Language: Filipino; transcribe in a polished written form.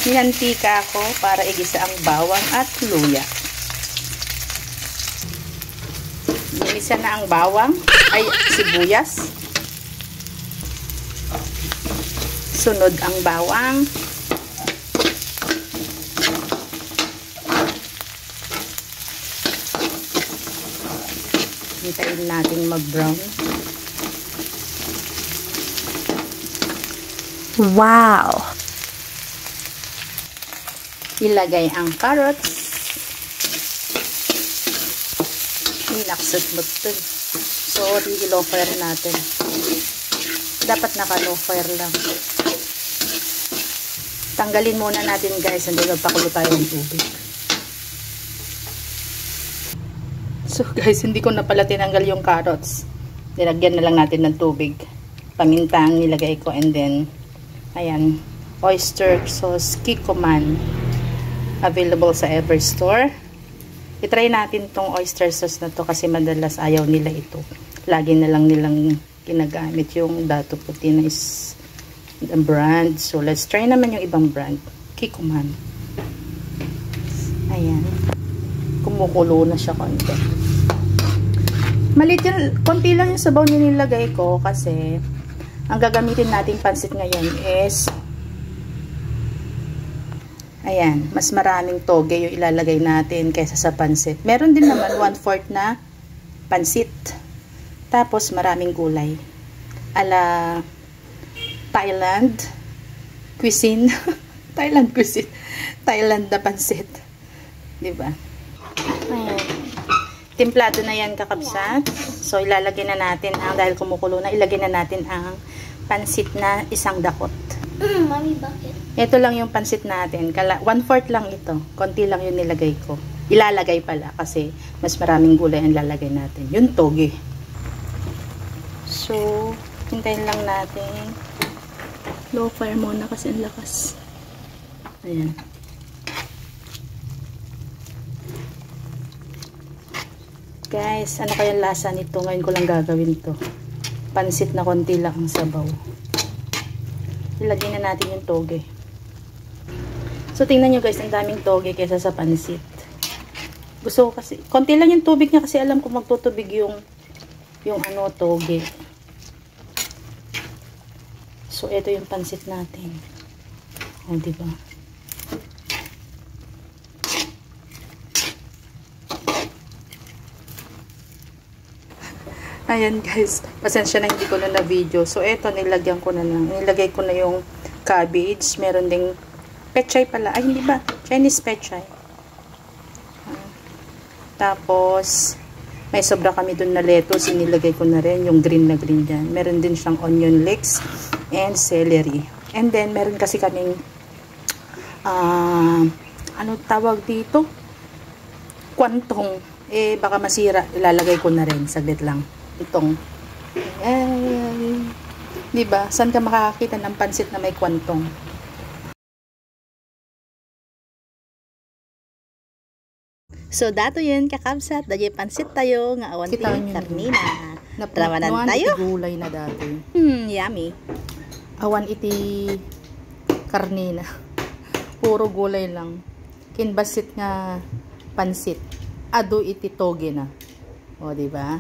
Minantika ko para igisa ang bawang at luya. Ginisa na ang bawang, ay sibuyas. Sunod ang bawang. Hintayin natin mag-brown. Wow! Ilagay ang carrots. Naksot to. Sorry, low fire natin. Dapat naka-low fire lang. Tanggalin muna natin guys, hindi magpakulo tayo ng tubig. So guys, hindi ko na pala tinanggal yung carrots. Nilagyan na lang natin ng tubig. Paminta ang nilagay ko and then, ayan, oyster sauce Kikkoman. Available sa Everstore. I-try natin tong oyster sauce na to kasi madalas ayaw nila ito. Lagi na lang nilang ginagamit yung Dato Puti na is brand. So, let's try naman yung ibang brand. Kikkoman. Ayan. Kumukulo na siya konti. Malit yan. Konti lang yung sabaw nilagay ko kasi ang gagamitin nating pansit ngayon is ayan, mas maraming toge yung ilalagay natin kaysa sa pansit. Meron din naman 1/4 na pansit. Tapos maraming gulay. Ala Thailand cuisine. Thailand cuisine. Thailand na pansit. 'Di ba? Ayan. Templado na 'yan, kakabsat. So ilalagay na natin ang dahil kumukulo na, ilagay na natin ang pansit na isang dakot. Mami, bakit? Ito lang yung pansit natin. 1/4 lang ito. Konti lang yung nilagay ko. Ilalagay pala kasi mas maraming gulay ang lalagay natin. Yung toge. So, hintayin lang natin. Low fire muna kasi ang lakas. Ayan. Guys, ano kaya lasa nito? Ngayon ko lang gagawin to. Pansit na konti lang ang sabaw. Ilagay na natin yung toge. So, tingnan nyo guys, ang daming toge kaysa sa pansit. Gusto ko kasi, konti lang yung tubig niya kasi alam ko magtutubig yung ano, toge. So, ito yung pansit natin. O, diba? Ayan guys, pasensya na hindi ko na na-video. So, eto, nilagyan ko na lang. Nilagay ko na yung cabbage. Meron ding pechay pala. Ay, hindi ba? Chinese pechay. Tapos, may sobra kami dun na lettuce. Inilagay ko na rin yung green na green dyan. Meron din siyang onion leeks and celery. And then, meron kasi kaming ano tawag dito? Kwantong. Eh, baka masira. Ilalagay ko na rin. Saglit lang. Itong diba? Saan ka makakakita ng pansit na may kwantong? So dato yun kakabsat dahil pansit tayo nga awan ti karnina. Tramanan tayo. Gulay na dati. Yummy. Awan iti karnina. Puro gulay lang. Kinbasit nga pansit. Ado iti toge na. O diba?